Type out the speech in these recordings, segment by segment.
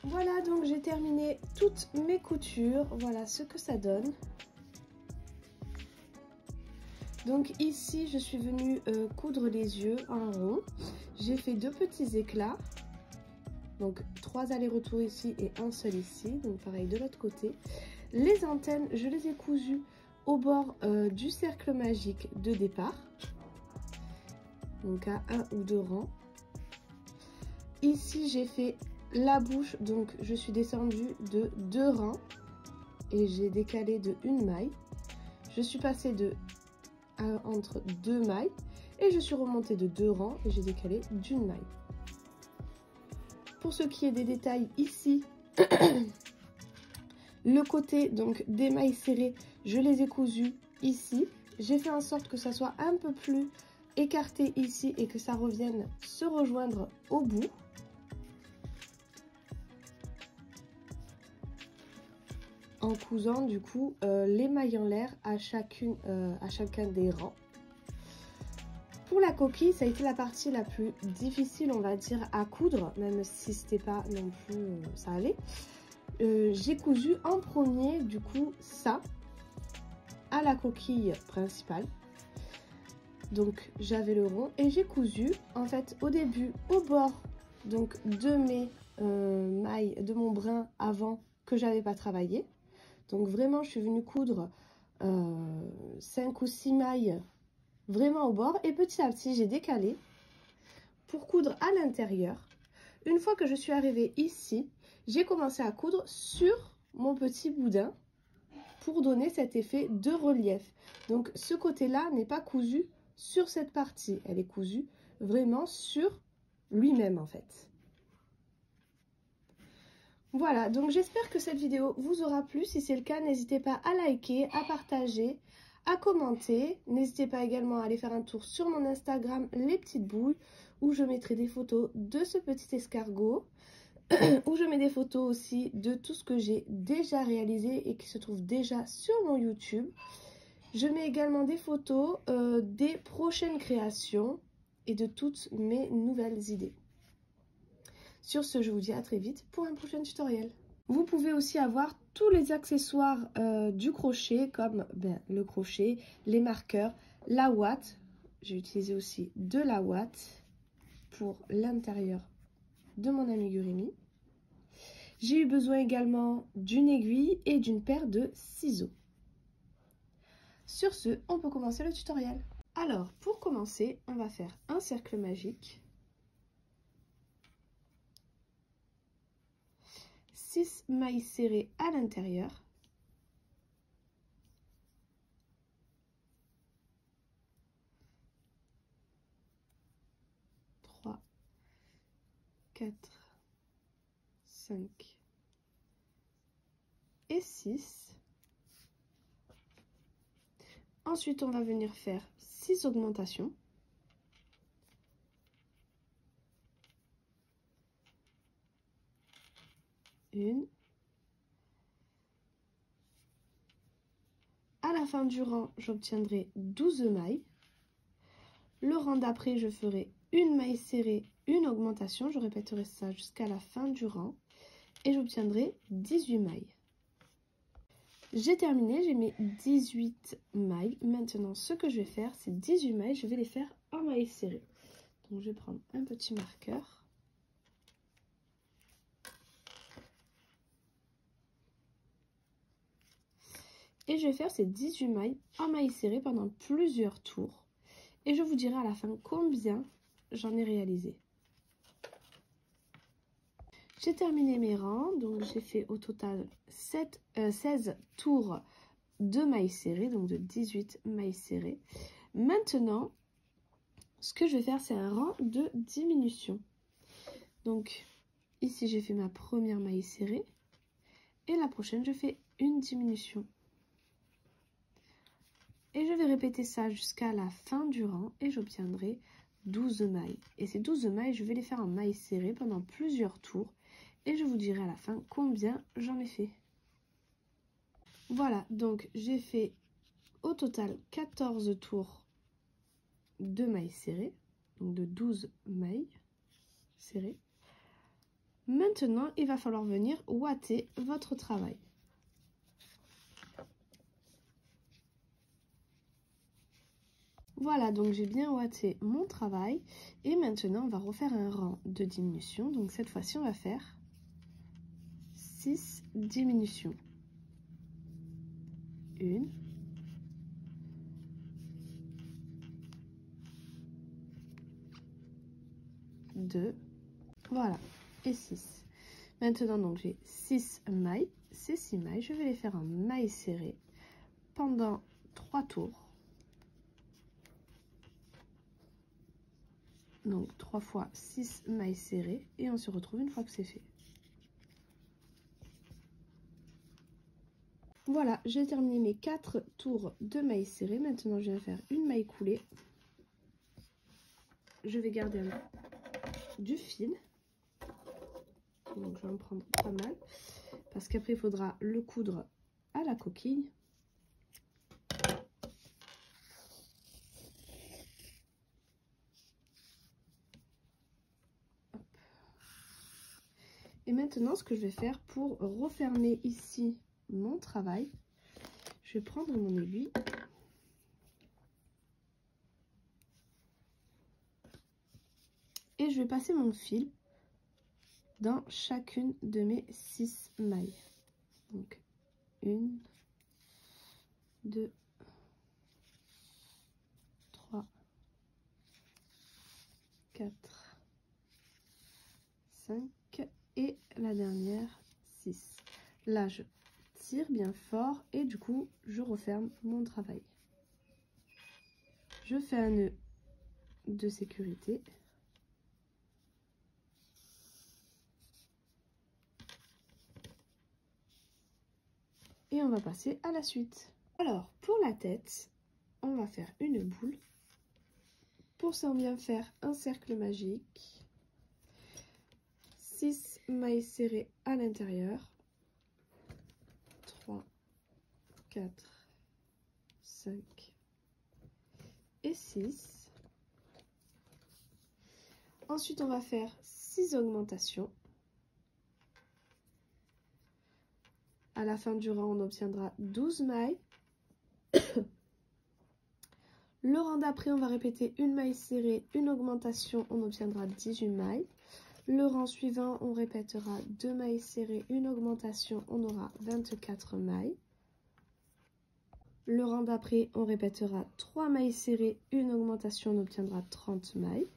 Voilà, donc j'ai terminé toutes mes coutures. Voilà ce que ça donne. Donc ici, je suis venue coudre les yeux en rond. J'ai fait 2 petits éclats. Donc 3 allers-retours ici et un seul ici. Donc pareil de l'autre côté. Les antennes, je les ai cousues au bord du cercle magique de départ. Donc à 1 ou 2 rangs. Ici, j'ai fait la bouche. Donc je suis descendue de 2 rangs. Et j'ai décalé de 1 maille. Je suis passée entre 2 mailles. Et je suis remontée de 2 rangs et j'ai décalé d'1 maille. Pour ce qui est des détails ici, le côté donc des mailles serrées, je les ai cousues ici. J'ai fait en sorte que ça soit un peu plus écarté ici et que ça revienne se rejoindre au bout. En cousant du coup les mailles en l'air à chacun des rangs. Pour la coquille, ça a été la partie la plus difficile, on va dire, à coudre, même si c'était pas non plus, ça allait. J'ai cousu en premier, du coup, ça, à la coquille principale. Donc, j'avais le rond et j'ai cousu, en fait, au début, au bord, donc, de mes mailles, de mon brin avant que j'avais pas travaillé. Donc, vraiment, je suis venue coudre 5 ou 6 mailles vraiment au bord et petit à petit j'ai décalé pour coudre à l'intérieur. Une fois que je suis arrivée ici, j'ai commencé à coudre sur mon petit boudin pour donner cet effet de relief. Donc ce côté là n'est pas cousu sur cette partie, elle est cousue vraiment sur lui-même en fait. Voilà, donc j'espère que cette vidéo vous aura plu. Si c'est le cas, n'hésitez pas à liker, à partager, à commenter. N'hésitez pas également à aller faire un tour sur mon Instagram Les Petites Boules, où je mettrai des photos de ce petit escargot, où je mets des photos aussi de tout ce que j'ai déjà réalisé et qui se trouve déjà sur mon YouTube. Je mets également des photos des prochaines créations et de toutes mes nouvelles idées. Sur ce, je vous dis à très vite pour un prochain tutoriel. Vous pouvez aussi avoir tous les accessoires du crochet comme le crochet, les marqueurs, la ouate. J'ai utilisé aussi de la ouate pour l'intérieur de mon amigurumi. J'ai eu besoin également d'une aiguille et d'une paire de ciseaux. Sur ce, on peut commencer le tutoriel. Alors, pour commencer, on va faire un cercle magique. 6 mailles serrées à l'intérieur. Trois, 4, 5 et 6. Ensuite, on va venir faire 6 augmentations. Une. À la fin du rang, j'obtiendrai 12 mailles. Le rang d'après, je ferai une maille serrée, une augmentation. Je répéterai ça jusqu'à la fin du rang. Et j'obtiendrai 18 mailles. J'ai terminé, j'ai mes 18 mailles. Maintenant, ce que je vais faire, c'est 18 mailles. Je vais les faire en maille serrée. Donc, je vais prendre un petit marqueur. Et je vais faire ces 18 mailles en maille serrée pendant plusieurs tours. Et je vous dirai à la fin combien j'en ai réalisé. J'ai terminé mes rangs, donc j'ai fait au total 16 tours de mailles serrées, donc de 18 mailles serrées. Maintenant, ce que je vais faire, c'est un rang de diminution. Donc ici, j'ai fait ma première maille serrée et la prochaine, je fais une diminution. Et je vais répéter ça jusqu'à la fin du rang et j'obtiendrai 12 mailles. Et ces 12 mailles, je vais les faire en mailles serrées pendant plusieurs tours. Et je vous dirai à la fin combien j'en ai fait. Voilà, donc j'ai fait au total 14 tours de mailles serrées. Donc de 12 mailles serrées. Maintenant, il va falloir venir ouater votre travail. Voilà, donc j'ai bien ouaté mon travail. Et maintenant, on va refaire un rang de diminution. Donc cette fois-ci, on va faire 6 diminutions. 1, 2, voilà, et 6. Maintenant, donc j'ai 6 mailles. Ces 6 mailles, je vais les faire en mailles serrées pendant 3 tours. Donc 3 fois 6 mailles serrées et on se retrouve une fois que c'est fait. Voilà, j'ai terminé mes 4 tours de mailles serrées. Maintenant, je viens faire une maille coulée. Je vais garder du fil. Donc, je vais en prendre pas mal. Parce qu'après, il faudra le coudre à la coquille. Hop. Et maintenant, ce que je vais faire pour refermer ici mon travail, je vais prendre mon aiguille. Et je vais passer mon fil dans chacune de mes 6 mailles. Donc 1, 2, 3, 4, 5 et la dernière 6. Là, je tire bien fort et du coup, je referme mon travail. Je fais un nœud de sécurité. Et on va passer à la suite. Alors, pour la tête, on va faire une boule. Pour ça, on vient faire un cercle magique. 6 mailles serrées à l'intérieur. 3, 4, 5 et 6. Ensuite, on va faire 6 augmentations. À la fin du rang, on obtiendra 12 mailles. Le rang d'après, on va répéter une maille serrée, une augmentation, on obtiendra 18 mailles. Le rang suivant, on répétera 2 mailles serrées, une augmentation, on aura 24 mailles. Le rang d'après, on répétera 3 mailles serrées, une augmentation, on obtiendra 30 mailles.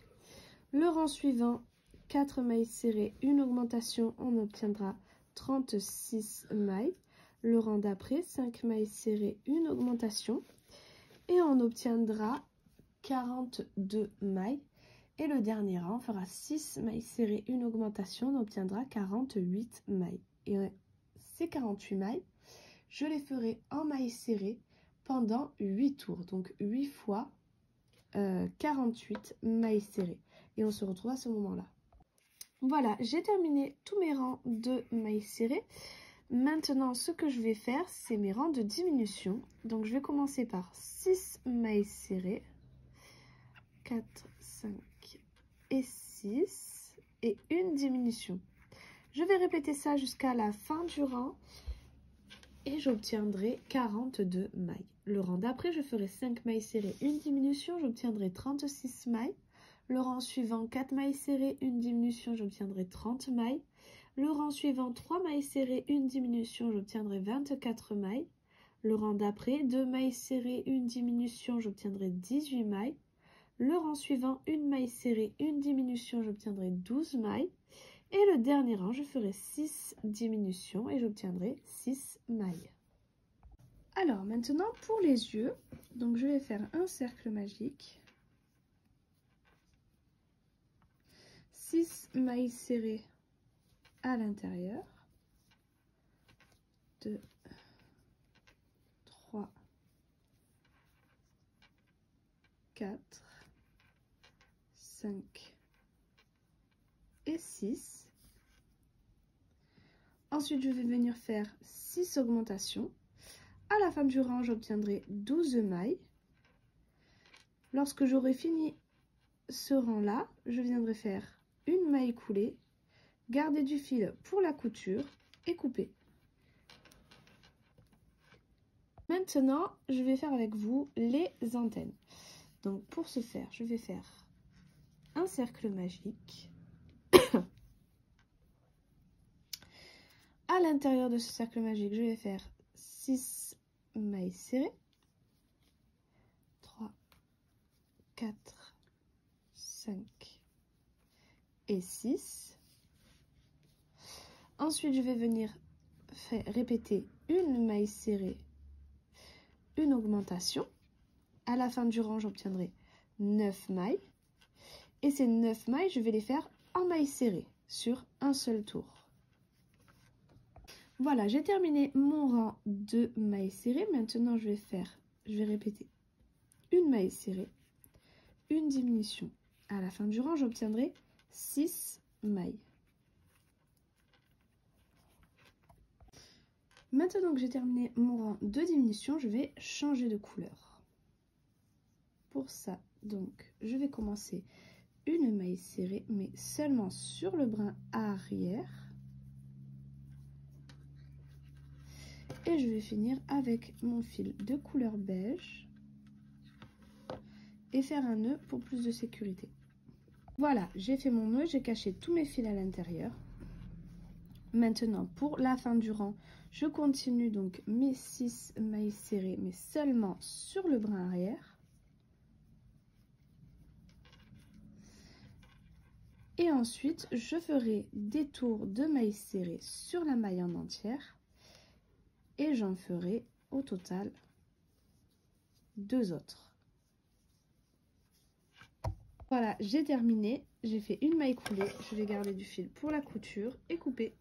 Le rang suivant, 4 mailles serrées, une augmentation, on obtiendra 36 mailles. Le rang d'après, 5 mailles serrées, une augmentation et on obtiendra 42 mailles. Et le dernier rang, on fera 6 mailles serrées, une augmentation, on obtiendra 48 mailles. Et ces 48 mailles, je les ferai en mailles serrées pendant 8 tours. Donc 8 fois 48 mailles serrées. Et on se retrouve à ce moment-là. Voilà, j'ai terminé tous mes rangs de mailles serrées. Maintenant, ce que je vais faire, c'est mes rangs de diminution. Donc, je vais commencer par 6 mailles serrées. 4, 5 et 6. Et une diminution. Je vais répéter ça jusqu'à la fin du rang. Et j'obtiendrai 42 mailles. Le rang d'après, je ferai 5 mailles serrées, une diminution. J'obtiendrai 36 mailles. Le rang suivant, 4 mailles serrées, une diminution, j'obtiendrai 30 mailles. Le rang suivant, 3 mailles serrées, une diminution, j'obtiendrai 24 mailles. Le rang d'après, 2 mailles serrées, une diminution, j'obtiendrai 18 mailles. Le rang suivant, une maille serrée, une diminution, j'obtiendrai 12 mailles. Et le dernier rang, je ferai 6 diminutions et j'obtiendrai 6 mailles. Alors maintenant, pour les yeux, donc je vais faire un cercle magique. 6 mailles serrées à l'intérieur, 2, 3, 4, 5 et 6. Ensuite, je vais venir faire 6 augmentations. À la fin du rang, j'obtiendrai 12 mailles. Lorsque j'aurai fini ce rang-là, je viendrai faire une maille coulée, Gardez du fil pour la couture et coupez. Maintenant, je vais faire avec vous les antennes. Donc pour ce faire, je vais faire un cercle magique. À l'intérieur de ce cercle magique, je vais faire 6 mailles serrées. 3, 4, 5 et 6. Ensuite, je vais venir répéter une maille serrée, une augmentation. À la fin du rang, j'obtiendrai 9 mailles. Et ces 9 mailles, je vais les faire en maille serrée sur un seul tour. Voilà, j'ai terminé mon rang de mailles serrées. Maintenant, je vais répéter une maille serrée, une diminution. À la fin du rang, j'obtiendrai 6 mailles. Maintenant que j'ai terminé mon rang de diminution, je vais changer de couleur. Pour ça, donc, je vais commencer une maille serrée, mais seulement sur le brin arrière. Et je vais finir avec mon fil de couleur beige et faire un nœud pour plus de sécurité. Voilà, j'ai fait mon nœud, j'ai caché tous mes fils à l'intérieur. Maintenant, pour la fin du rang, je continue donc mes 6 mailles serrées, mais seulement sur le brin arrière. Et ensuite, je ferai des tours de mailles serrées sur la maille en entière. Et j'en ferai au total 2 autres. Voilà, j'ai terminé. J'ai fait une maille coulée. Je vais garder du fil pour la couture et couper.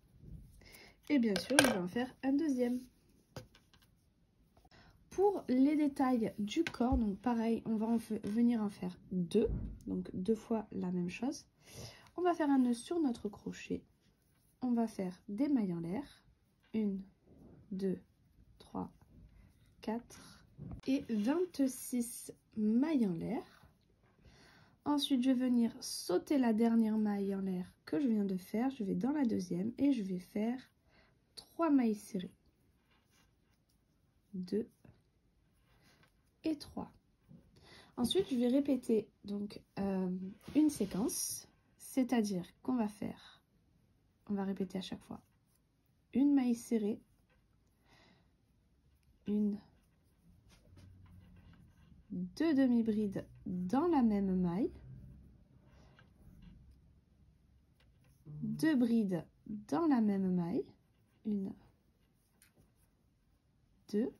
Et bien sûr, je vais en faire un deuxième. Pour les détails du corps, donc pareil, on va venir en faire 2. Donc 2 fois la même chose. On va faire un nœud sur notre crochet. On va faire des mailles en l'air. 1, 2, 3, 4 et 26 mailles en l'air. Ensuite, je vais venir sauter la dernière maille en l'air que je viens de faire. Je vais dans la deuxième et je vais faire 3 mailles serrées. 2 et 3. Ensuite, je vais répéter donc une séquence, c'est-à-dire qu'on va faire, on va répéter à chaque fois une maille serrée, une, 2 demi-brides dans la même maille, 2 brides dans la même maille, 1, 2.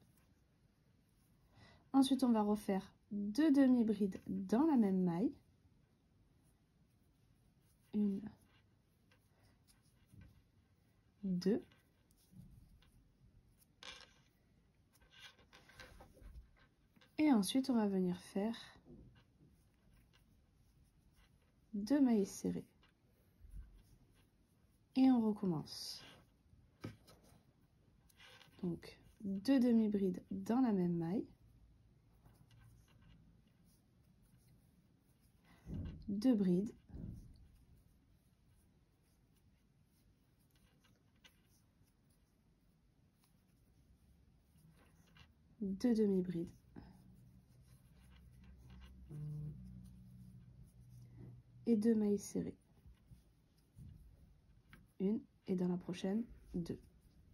Ensuite, on va refaire 2 demi-brides dans la même maille, 1, 2. Et ensuite, on va venir faire 2 mailles serrées. Et on recommence. Donc, 2 demi-brides dans la même maille. 2 brides. Deux demi-brides. Et 2 mailles serrées. Une et dans la prochaine, 2.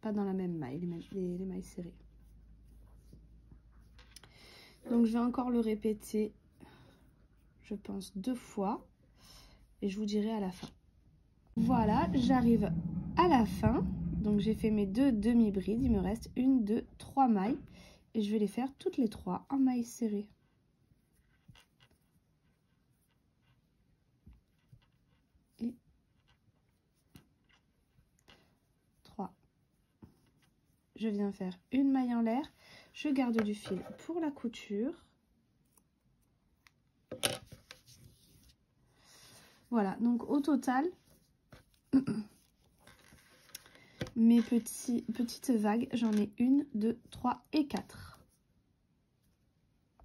Pas dans la même maille, les mailles serrées. Donc je vais encore le répéter, je pense 2 fois. Et je vous dirai à la fin. Voilà, j'arrive à la fin. Donc j'ai fait mes 2 demi-brides. Il me reste 1, 2, 3 mailles. Et je vais les faire toutes les 3 en mailles serrées. Et 3. Je viens faire une maille en l'air. Je garde du fil pour la couture. Voilà, donc au total, mes petites vagues, j'en ai 1, 2, 3 et 4.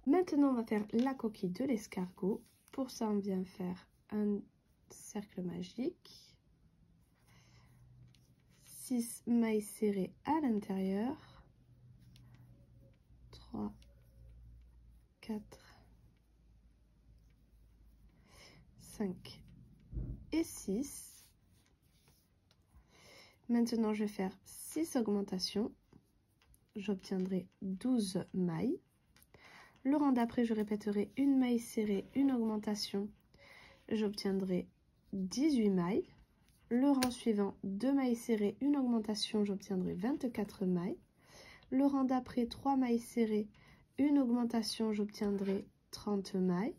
Maintenant, on va faire la coquille de l'escargot. Pour ça, on vient faire un cercle magique. 6 mailles serrées à l'intérieur. 3, 4, 5 et 6. Maintenant, je vais faire 6 augmentations. J'obtiendrai 12 mailles. Le rang d'après, je répéterai une maille serrée, une augmentation. J'obtiendrai 18 mailles. Le rang suivant, 2 mailles serrées, une augmentation, j'obtiendrai 24 mailles. Le rang d'après, 3 mailles serrées, une augmentation, j'obtiendrai 30 mailles.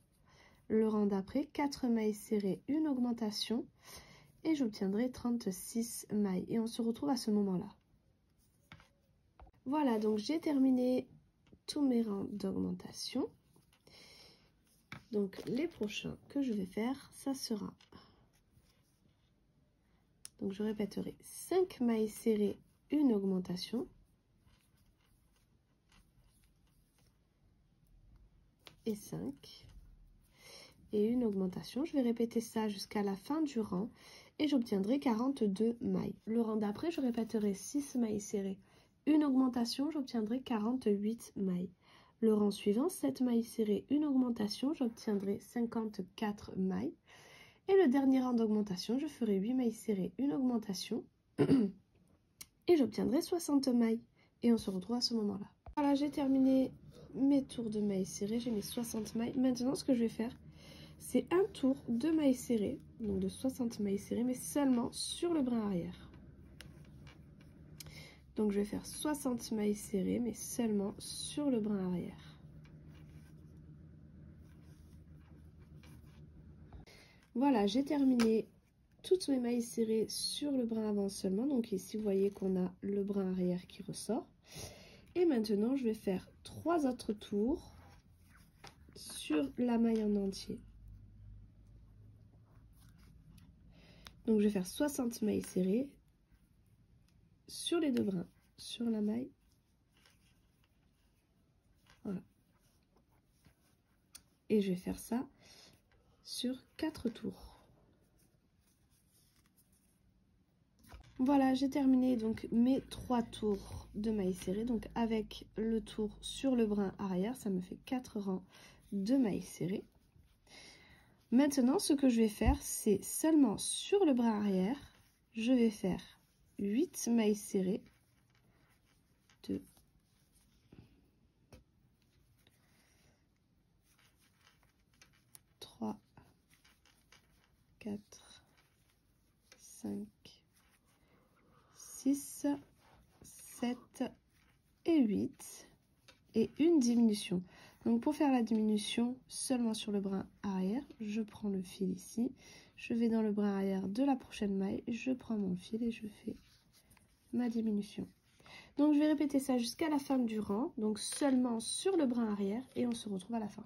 Le rang d'après, 4 mailles serrées, une augmentation, et j'obtiendrai 36 mailles. Et on se retrouve à ce moment-là. Voilà, donc j'ai terminé tous mes rangs d'augmentation. Donc les prochains que je vais faire, ça sera... Donc je répéterai 5 mailles serrées, une augmentation. Et 5. Et une augmentation. Je vais répéter ça jusqu'à la fin du rang et j'obtiendrai 42 mailles. Le rang d'après, je répéterai 6 mailles serrées, une augmentation, j'obtiendrai 48 mailles. Le rang suivant, 7 mailles serrées, une augmentation, j'obtiendrai 54 mailles. Et le dernier rang d'augmentation, je ferai 8 mailles serrées, une augmentation et j'obtiendrai 60 mailles. Et on se retrouve à ce moment-là. Voilà, j'ai terminé mes tours de mailles serrées, j'ai mes 60 mailles. Maintenant, ce que je vais faire, c'est un tour de mailles serrées, donc de 60 mailles serrées, mais seulement sur le brin arrière. Donc je vais faire 60 mailles serrées, mais seulement sur le brin arrière. Voilà, j'ai terminé toutes mes mailles serrées sur le brin avant seulement. Donc ici, vous voyez qu'on a le brin arrière qui ressort. Et maintenant, je vais faire 3 autres tours sur la maille en entier. Donc je vais faire 60 mailles serrées sur les deux brins, sur la maille. Voilà. Et je vais faire ça sur 4 tours. Voilà, j'ai terminé donc mes 3 tours de mailles serrées. Donc avec le tour sur le brin arrière, ça me fait 4 rangs de mailles serrées. Maintenant, ce que je vais faire, c'est seulement sur le brin arrière, je vais faire 8 mailles serrées. 2, 3, 4, 5, 6, 7 et 8 et une diminution. Donc pour faire la diminution seulement sur le brin arrière, je prends le fil ici, je vais dans le brin arrière de la prochaine maille, je prends mon fil et je fais ma diminution. Donc je vais répéter ça jusqu'à la fin du rang, donc seulement sur le brin arrière et on se retrouve à la fin.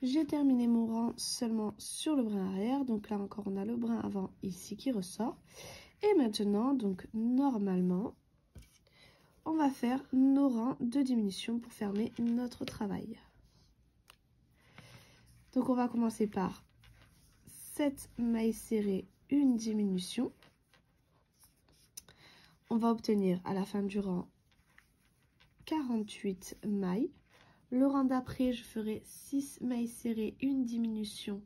J'ai terminé mon rang seulement sur le brin arrière, donc là encore on a le brin avant ici qui ressort. Et maintenant, donc normalement, on va faire nos rangs de diminution pour fermer notre travail. Donc on va commencer par 7 mailles serrées, une diminution. On va obtenir à la fin du rang 48 mailles. Le rang d'après, je ferai 6 mailles serrées, une diminution.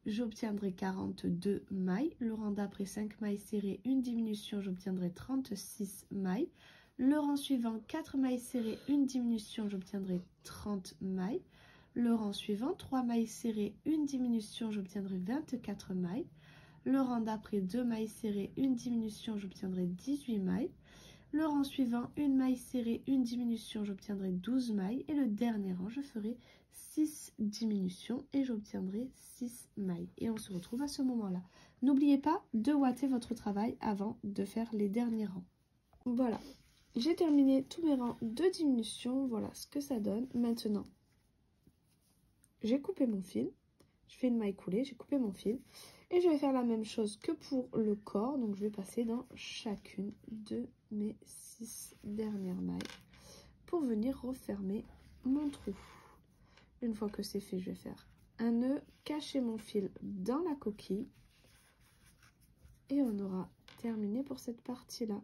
J'obtiendrai 42 mailles. Le rang d'après, 5 mailles serrées, une diminution, j'obtiendrai 36 mailles. Le rang suivant, 4 mailles serrées, une diminution, j'obtiendrai 30 mailles. Le rang suivant, 3 mailles serrées, une diminution, j'obtiendrai 24 mailles. Le rang d'après, 2 mailles serrées, une diminution, j'obtiendrai 18 mailles. Le rang suivant, une maille serrée, une diminution, j'obtiendrai 12 mailles. Et le dernier rang, je ferai 6 diminutions et j'obtiendrai 6 mailles. Et on se retrouve à ce moment-là. N'oubliez pas de ouater votre travail avant de faire les derniers rangs. Voilà, j'ai terminé tous mes rangs de diminution. Voilà ce que ça donne. Maintenant, j'ai coupé mon fil. Je fais une maille coulée, j'ai coupé mon fil. Et je vais faire la même chose que pour le corps. Donc je vais passer dans chacune de mes 6 dernières mailles pour venir refermer mon trou. Une fois que c'est fait, je vais faire un nœud, cacher mon fil dans la coquille et on aura terminé pour cette partie-là.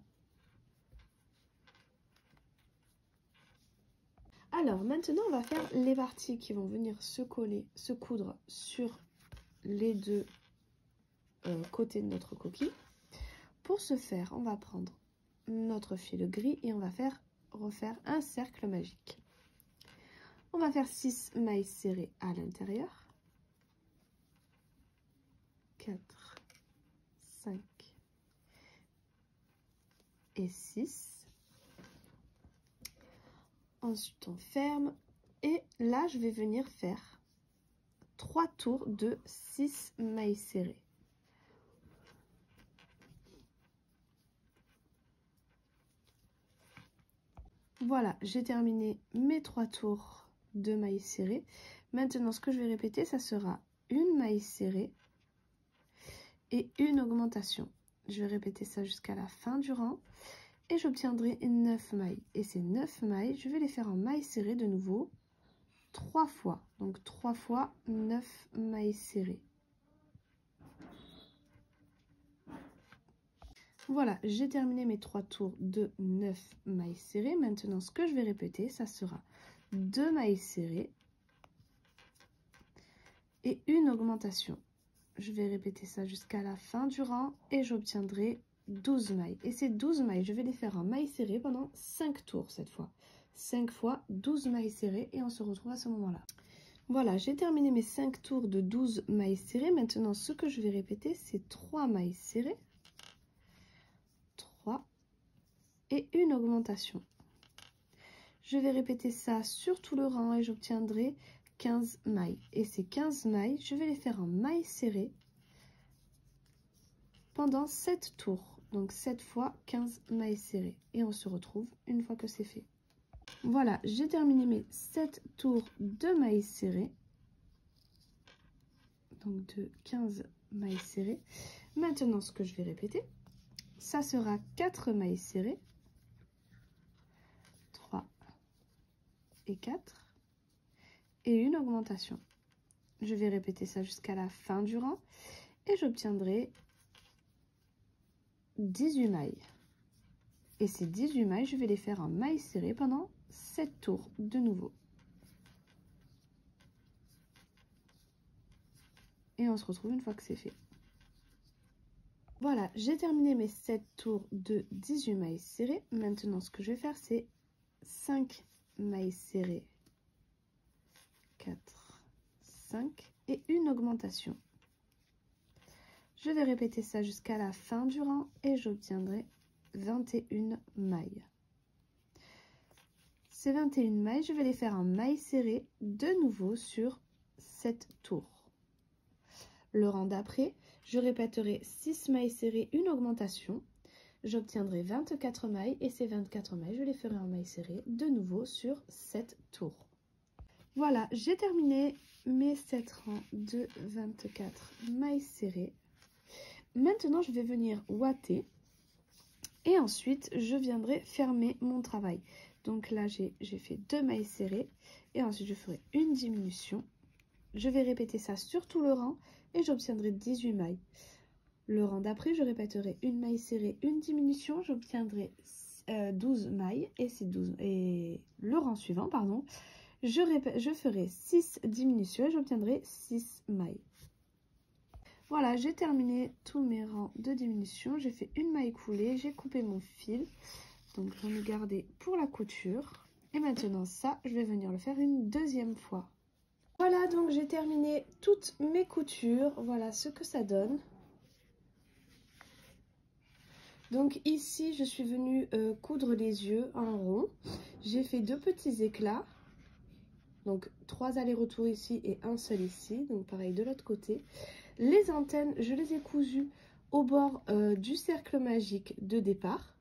Alors maintenant on va faire les parties qui vont venir se coller, se coudre sur les deux côtés de notre coquille. Pour ce faire, on va prendre notre fil gris et on va refaire un cercle magique. On va faire 6 mailles serrées à l'intérieur. 4, 5 et 6. Ensuite, on ferme. Et là, je vais venir faire 3 tours de 6 mailles serrées. Voilà, j'ai terminé mes 3 tours de mailles serrées. Maintenant, ce que je vais répéter, ça sera une maille serrée et une augmentation. Je vais répéter ça jusqu'à la fin du rang. Et j'obtiendrai 9 mailles. Et ces 9 mailles, je vais les faire en mailles serrées de nouveau 3 fois. Donc 3 fois 9 mailles serrées. Voilà, j'ai terminé mes 3 tours de 9 mailles serrées. Maintenant, ce que je vais répéter, ça sera 2 mailles serrées et une augmentation. Je vais répéter ça jusqu'à la fin du rang et j'obtiendrai 12 mailles. Et ces 12 mailles, je vais les faire en mailles serrées pendant 5 tours cette fois. 5 fois 12 mailles serrées et on se retrouve à ce moment-là. Voilà, j'ai terminé mes 5 tours de 12 mailles serrées. Maintenant, ce que je vais répéter, c'est 3 mailles serrées. 3 et une augmentation. Je vais répéter ça sur tout le rang et j'obtiendrai 15 mailles. Et ces 15 mailles, je vais les faire en mailles serrées pendant 7 tours. Donc 7 fois 15 mailles serrées. Et on se retrouve une fois que c'est fait. Voilà, j'ai terminé mes 7 tours de mailles serrées. Donc de 15 mailles serrées. Maintenant, ce que je vais répéter, ça sera 4 mailles serrées. 3 et 4. Et une augmentation. Je vais répéter ça jusqu'à la fin du rang. Et j'obtiendrai 18 mailles. Et ces 18 mailles, je vais les faire en mailles serrées pendant 7 tours de nouveau. Et on se retrouve une fois que c'est fait. Voilà, j'ai terminé mes 7 tours de 18 mailles serrées. Maintenant, ce que je vais faire, c'est 5 mailles serrées. 4, 5 et une augmentation. Je vais répéter ça jusqu'à la fin du rang et j'obtiendrai 21 mailles. Ces 21 mailles, je vais les faire en mailles serrées de nouveau sur 7 tours. Le rang d'après, je répéterai 6 mailles serrées, une augmentation. J'obtiendrai 24 mailles et ces 24 mailles, je les ferai en mailles serrées de nouveau sur 7 tours. Voilà, j'ai terminé mes 7 rangs de 24 mailles serrées. Maintenant, je vais venir ouater et ensuite, je viendrai fermer mon travail. Donc là, j'ai fait 2 mailles serrées et ensuite, je ferai une diminution. Je vais répéter ça sur tout le rang et j'obtiendrai 18 mailles. Le rang d'après, je répéterai une maille serrée, une diminution, j'obtiendrai 12 mailles et le rang suivant, pardon, je ferai 6 diminutions et j'obtiendrai 6 mailles. Voilà, j'ai terminé tous mes rangs de diminution. J'ai fait une maille coulée, j'ai coupé mon fil. Donc, j'en ai gardé pour la couture. Et maintenant, ça, je vais venir le faire une deuxième fois. Voilà, donc j'ai terminé toutes mes coutures. Voilà ce que ça donne. Donc ici, je suis venue coudre les yeux en rond. J'ai fait 2 petits éclats. Donc 3 allers-retours ici et un seul ici. Donc pareil de l'autre côté. Les antennes, je les ai cousues au bord du cercle magique de départ.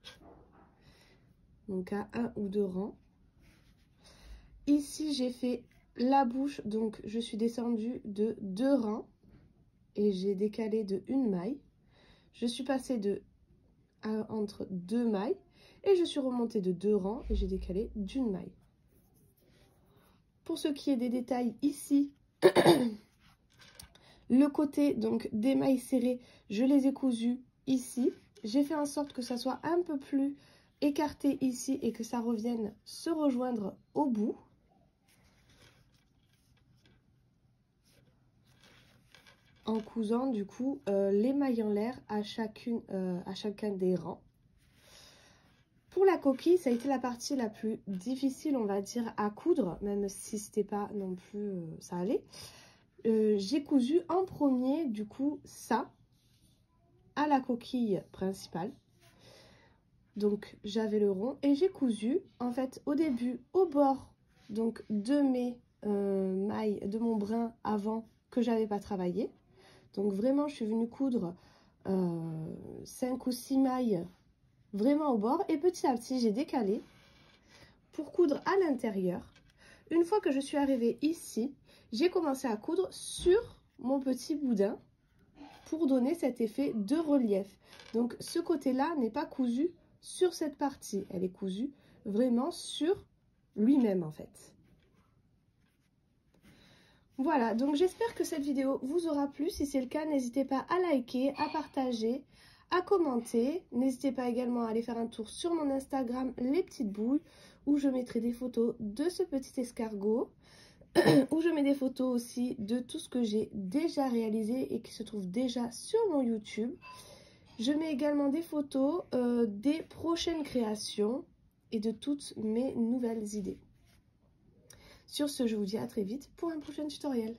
Donc à 1 ou 2 rangs. Ici, j'ai fait la bouche. Donc je suis descendue de 2 rangs. Et j'ai décalé de 1 maille. Je suis passée entre 2 mailles. Et je suis remontée de 2 rangs et j'ai décalé d'1 maille. Pour ce qui est des détails ici, le côté donc des mailles serrées, je les ai cousues ici j'ai fait en sorte que ça soit un peu plus écarté ici et que ça revienne se rejoindre au bout. En cousant du coup les mailles en l'air à chacun des rangs. Pour la coquille, ça a été la partie la plus difficile, on va dire, à coudre, même si c'était pas non plus, ça allait. J'ai cousu en premier, du coup, ça, à la coquille principale. Donc, j'avais le rond et j'ai cousu, en fait, au début, au bord donc de mes mailles, de mon brin avant que j'avais pas travaillé. Donc, vraiment, je suis venue coudre 5 ou 6 mailles vraiment au bord et petit à petit j'ai décalé pour coudre à l'intérieur. Une fois que je suis arrivée ici, j'ai commencé à coudre sur mon petit boudin pour donner cet effet de relief. Donc ce côté-là n'est pas cousu sur cette partie, elle est cousue vraiment sur lui-même en fait. Voilà, donc j'espère que cette vidéo vous aura plu. Si c'est le cas, n'hésitez pas à liker, à partager, à commenter. N'hésitez pas également à aller faire un tour sur mon Instagram, les petites boules, où je mettrai des photos de ce petit escargot, où je mets des photos aussi de tout ce que j'ai déjà réalisé et qui se trouve déjà sur mon YouTube. Je mets également des photos des prochaines créations et de toutes mes nouvelles idées. Sur ce, je vous dis à très vite pour un prochain tutoriel.